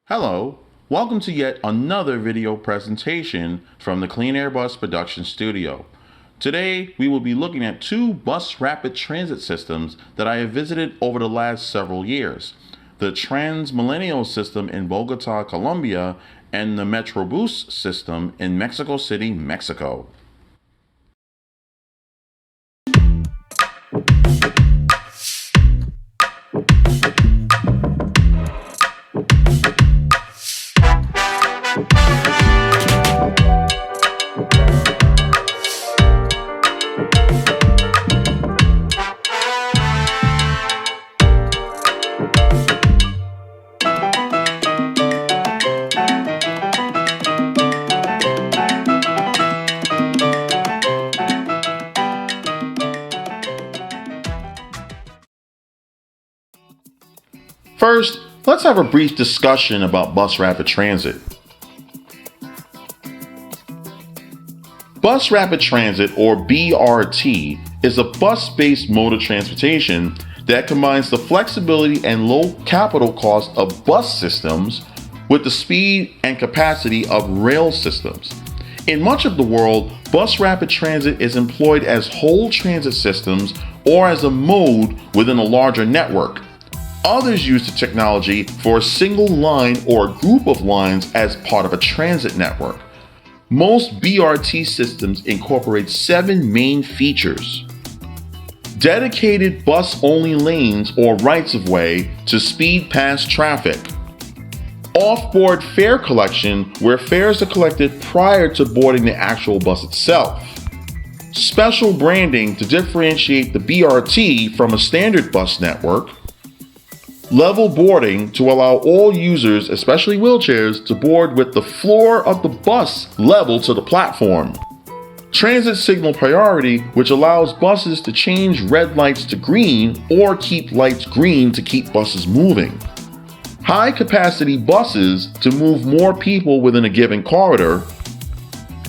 Hello, welcome to yet another video presentation from the Cleanairbus production studio. Today we will be looking at two bus rapid transit systems that I have visited over the last several years. The TransMilenio system in Bogotá, Colombia, and the Metrobús system in Mexico City, Mexico. First, let's have a brief discussion about bus rapid transit. Bus rapid transit, or BRT, is a bus-based mode of transportation that combines the flexibility and low capital cost of bus systems with the speed and capacity of rail systems. In much of the world, bus rapid transit is employed as whole transit systems or as a mode within a larger network. Others use the technology for a single line or a group of lines as part of a transit network. Most BRT systems incorporate 7 main features. Dedicated bus-only lanes or rights-of-way to speed past traffic. Off-board fare collection, where fares are collected prior to boarding the actual bus itself. Special branding to differentiate the BRT from a standard bus network. Level boarding to allow all users, especially wheelchairs, to board with the floor of the bus level to the platform. Transit signal priority, which allows buses to change red lights to green or keep lights green to keep buses moving. High capacity buses to move more people within a given corridor.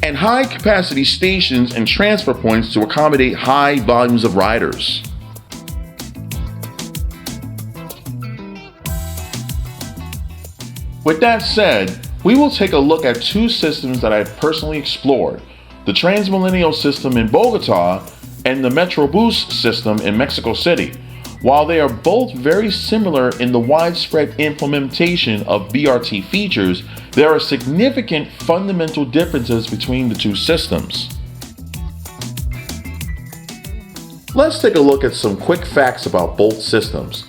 And high capacity stations and transfer points to accommodate high volumes of riders. With that said, we will take a look at two systems that I've personally explored, the TransMilenio system in Bogotá and the Metrobús system in Mexico City. While they are both very similar in the widespread implementation of BRT features, there are significant fundamental differences between the two systems. Let's take a look at some quick facts about both systems.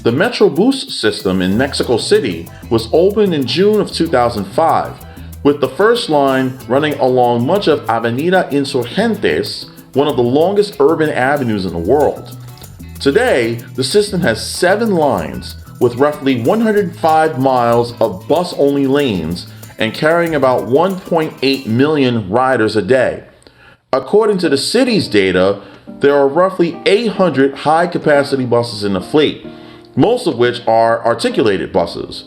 The Metrobús system in Mexico City was opened in June of 2005, with the first line running along much of Avenida Insurgentes, one of the longest urban avenues in the world. Today, the system has 7 lines, with roughly 105 miles of bus-only lanes and carrying about 1.8 million riders a day. According to the city's data, there are roughly 800 high-capacity buses in the fleet, most of which are articulated buses.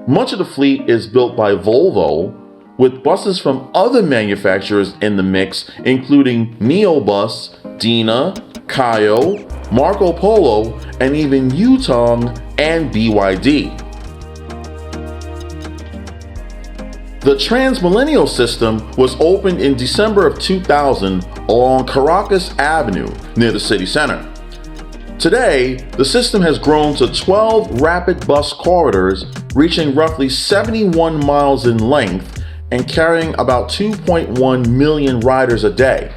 Much of the fleet is built by Volvo, with buses from other manufacturers in the mix, including Neobus, Dina, Kayo, Marco Polo, and even Yutong and BYD. The TransMilenio system was opened in December of 2000 along Caracas Avenue near the city center. Today, the system has grown to 12 rapid bus corridors, reaching roughly 71 miles in length and carrying about 2.1 million riders a day.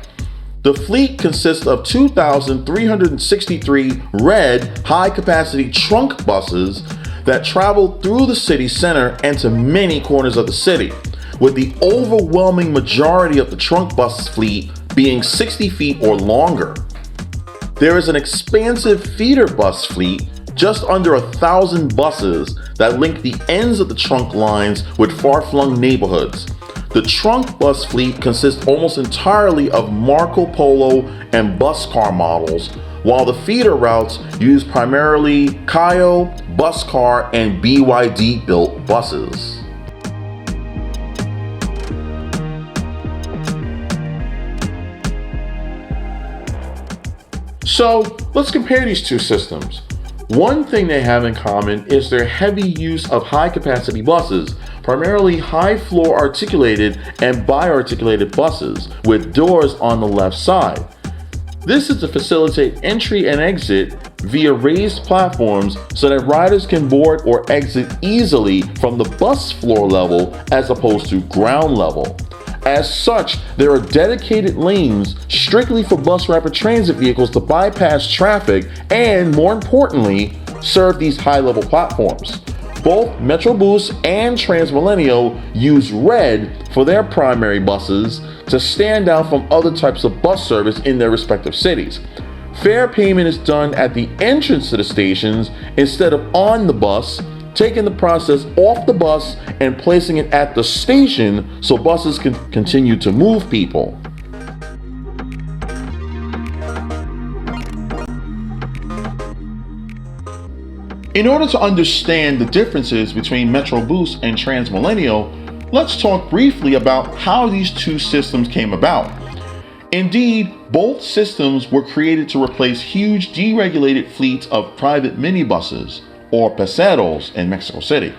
The fleet consists of 2,363 red high-capacity trunk buses that travel through the city center and to many corners of the city, with the overwhelming majority of the trunk bus fleet being 60 feet or longer. There is an expansive feeder bus fleet, just under 1,000 buses that link the ends of the trunk lines with far-flung neighborhoods. The trunk bus fleet consists almost entirely of Marco Polo and bus car models, while the feeder routes use primarily Kayo, bus car, and BYD built buses. So let's compare these two systems. One thing they have in common is their heavy use of high-capacity buses, primarily high-floor articulated and bi-articulated buses with doors on the left side. This is to facilitate entry and exit via raised platforms so that riders can board or exit easily from the bus floor level as opposed to ground level. As such, there are dedicated lanes strictly for bus rapid transit vehicles to bypass traffic and, more importantly, serve these high-level platforms. Both Metrobús and TransMilenio use red for their primary buses to stand out from other types of bus service in their respective cities. Fare payment is done at the entrance to the stations instead of on the bus, taking the process off the bus and placing it at the station so buses can continue to move people. In order to understand the differences between Metrobús and TransMilenio, let's talk briefly about how these two systems came about. Indeed, both systems were created to replace huge deregulated fleets of private minibuses, or peseros in Mexico City.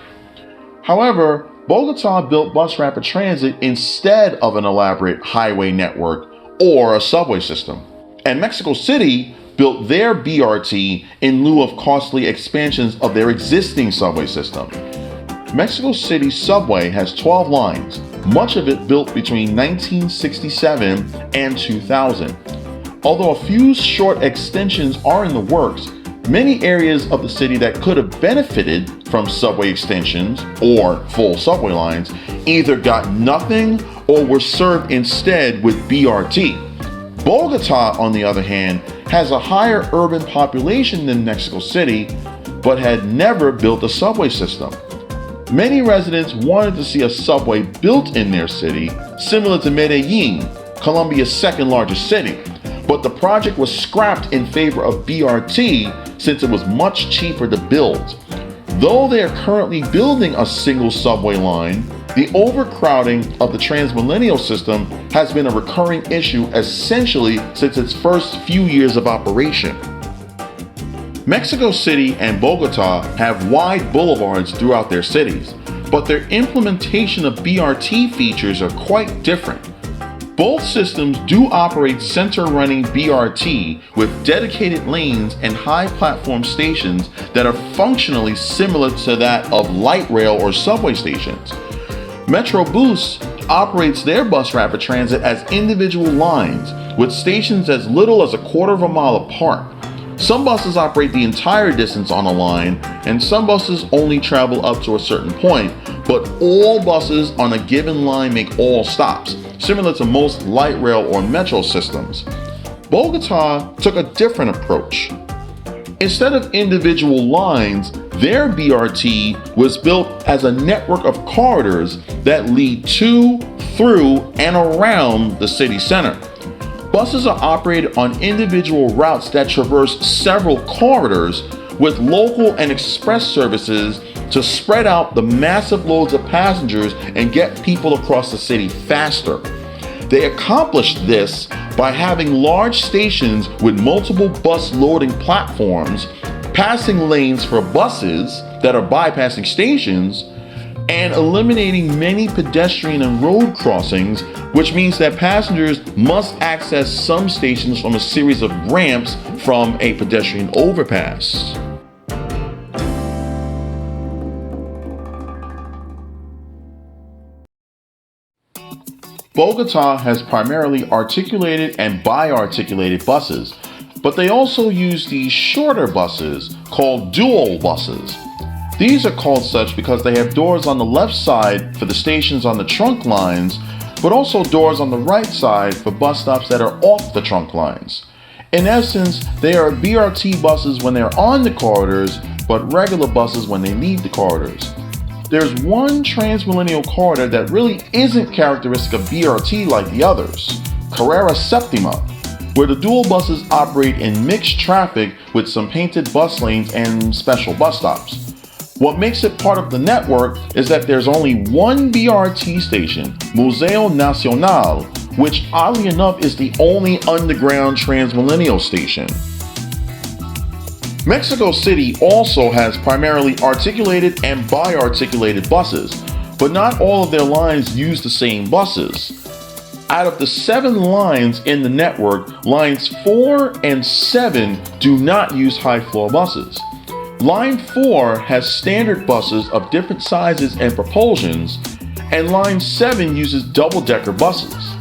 However, Bogotá built bus rapid transit instead of an elaborate highway network or a subway system, and Mexico City built their BRT in lieu of costly expansions of their existing subway system. Mexico City subway has 12 lines, much of it built between 1967 and 2000. Although a few short extensions are in the works, many areas of the city that could have benefited from subway extensions or full subway lines either got nothing or were served instead with BRT. Bogotá, on the other hand, has a higher urban population than Mexico City, but had never built a subway system. Many residents wanted to see a subway built in their city, similar to Medellin, Colombia's second largest city, but the project was scrapped in favor of BRT since it was much cheaper to build. Though they are currently building a single subway line, the overcrowding of the TransMilenio system has been a recurring issue essentially since its first few years of operation. Mexico City and Bogotá have wide boulevards throughout their cities, but their implementation of BRT features are quite different. Both systems do operate center-running BRT with dedicated lanes and high platform stations that are functionally similar to that of light rail or subway stations. Metrobús operates their bus rapid transit as individual lines with stations as little as a quarter of a mile apart. Some buses operate the entire distance on a line, and some buses only travel up to a certain point, but all buses on a given line make all stops, similar to most light rail or metro systems. Bogotá took a different approach. Instead of individual lines, their BRT was built as a network of corridors that lead to, through, and around the city center. Buses are operated on individual routes that traverse several corridors with local and express services to spread out the massive loads of passengers and get people across the city faster. They accomplished this by having large stations with multiple bus loading platforms, passing lanes for buses that are bypassing stations, and eliminating many pedestrian and road crossings, which means that passengers must access some stations from a series of ramps from a pedestrian overpass. Bogotá has primarily articulated and bi-articulated buses, but they also use these shorter buses called dual buses. These are called such because they have doors on the left side for the stations on the trunk lines, but also doors on the right side for bus stops that are off the trunk lines. In essence, they are BRT buses when they're on the corridors, but regular buses when they leave the corridors. There's one TransMilenio corridor that really isn't characteristic of BRT like the others, Carrera Septima, where the dual buses operate in mixed traffic with some painted bus lanes and special bus stops. What makes it part of the network is that there's only one BRT station, Museo Nacional, which oddly enough is the only underground TransMilenio station. Mexico City also has primarily articulated and bi-articulated buses, but not all of their lines use the same buses. Out of the 7 lines in the network, lines 4 and 7 do not use high-floor buses. Line 4 has standard buses of different sizes and propulsions, and Line 7 uses double-decker buses.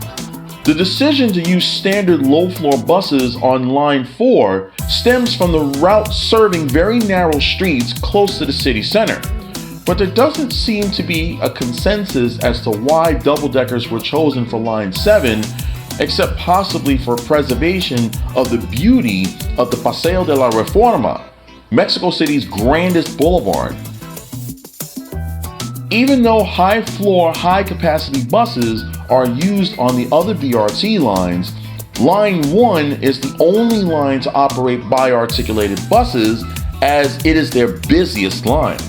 The decision to use standard low-floor buses on Line 4 stems from the route serving very narrow streets close to the city center. But there doesn't seem to be a consensus as to why double-deckers were chosen for Line 7, except possibly for preservation of the beauty of the Paseo de la Reforma, Mexico City's grandest boulevard. Even though high-floor, high-capacity buses are used on the other BRT lines, Line 1 is the only line to operate bi-articulated buses, as it is their busiest line.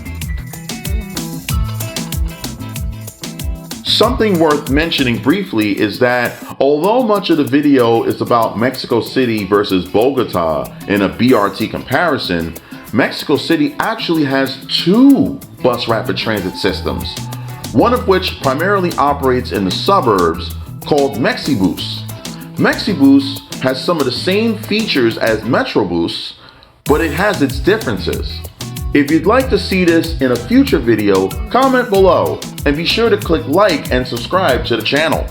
Something worth mentioning briefly is that although much of the video is about Mexico City versus Bogotá in a BRT comparison, Mexico City actually has 2 bus rapid transit systems, one of which primarily operates in the suburbs, called Metrobús. Metrobús has some of the same features as Metrobús, but it has its differences. If you'd like to see this in a future video, comment below and be sure to click like and subscribe to the channel.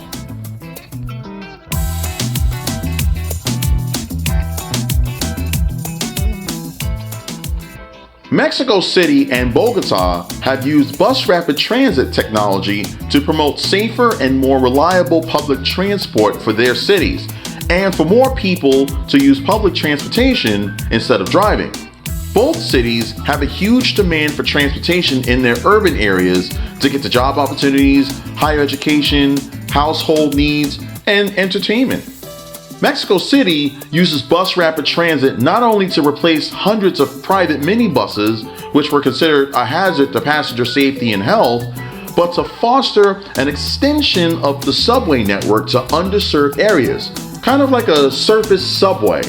Mexico City and Bogotá have used bus rapid transit technology to promote safer and more reliable public transport for their cities, and for more people to use public transportation instead of driving. Both cities have a huge demand for transportation in their urban areas to get to job opportunities, higher education, household needs, and entertainment. Mexico City uses bus rapid transit not only to replace hundreds of private minibuses, which were considered a hazard to passenger safety and health, but to foster an extension of the subway network to underserved areas, kind of like a surface subway.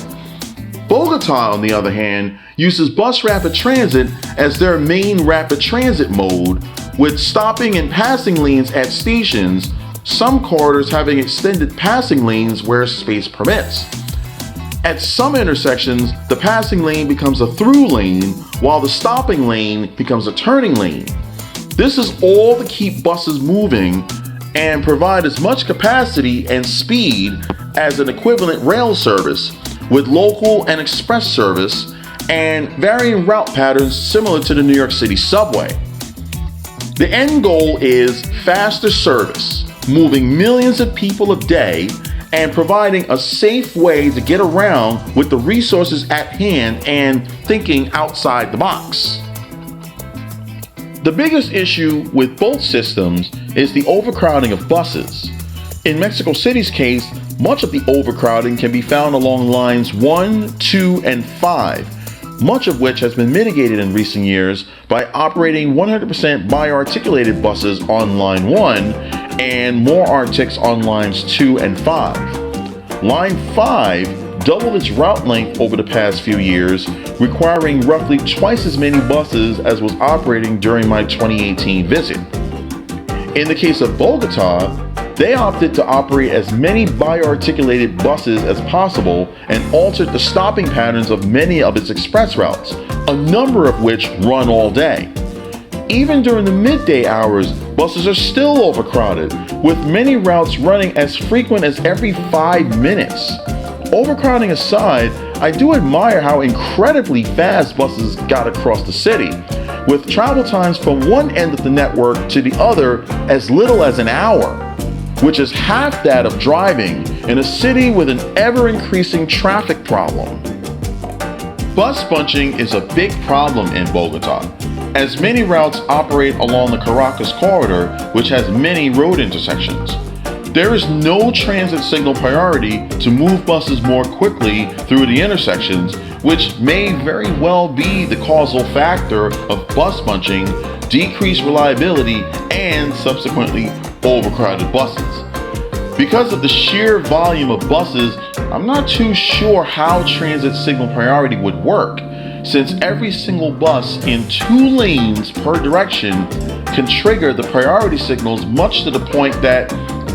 Bogotá, on the other hand, uses bus rapid transit as their main rapid transit mode, with stopping and passing lanes at stations, some corridors having extended passing lanes where space permits. At some intersections, the passing lane becomes a through lane, while the stopping lane becomes a turning lane. This is all to keep buses moving and provide as much capacity and speed as an equivalent rail service, with local and express service and varying route patterns similar to the New York City subway. The end goal is faster service, moving millions of people a day and providing a safe way to get around with the resources at hand and thinking outside the box. The biggest issue with both systems is the overcrowding of buses. In Mexico City's case, much of the overcrowding can be found along lines 1, 2, and 5, much of which has been mitigated in recent years by operating 100% bi-articulated buses on Line 1 and more Artics on Lines 2 and 5. Line 5 doubled its route length over the past few years, requiring roughly twice as many buses as was operating during my 2018 visit. In the case of Bogotá, they opted to operate as many bi-articulated buses as possible and altered the stopping patterns of many of its express routes, a number of which run all day. Even during the midday hours, buses are still overcrowded, with many routes running as frequent as every 5 minutes. Overcrowding aside, I do admire how incredibly fast buses got across the city, with travel times from one end of the network to the other as little as an hour, which is half that of driving in a city with an ever-increasing traffic problem. Bus bunching is a big problem in Bogotá, as many routes operate along the Caracas corridor, which has many road intersections. There is no transit signal priority to move buses more quickly through the intersections, which may very well be the causal factor of bus bunching, decreased reliability, and subsequently overcrowded buses. Because of the sheer volume of buses, I'm not too sure how transit signal priority would work, since every single bus in 2 lanes per direction can trigger the priority signals, much to the point that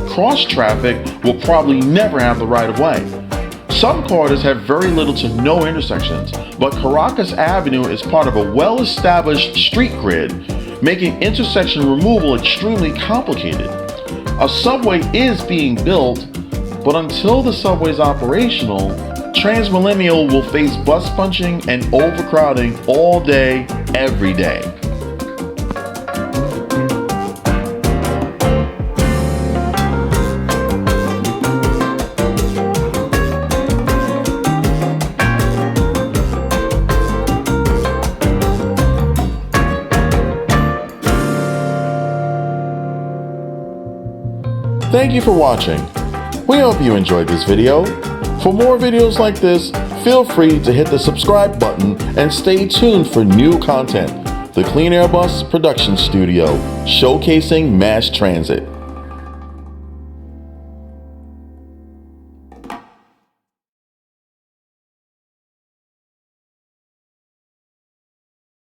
cross traffic will probably never have the right of way. Some corridors have very little to no intersections, but Caracas Avenue is part of a well-established street grid, making intersection removal extremely complicated. A subway is being built, but until the subway is operational, TransMilenio will face bus bunching and overcrowding all day, every day. Thank you for watching. We hope you enjoyed this video. For more videos like this, feel free to hit the subscribe button and stay tuned for new content. The Cleanairbus Production Studio, showcasing mass transit.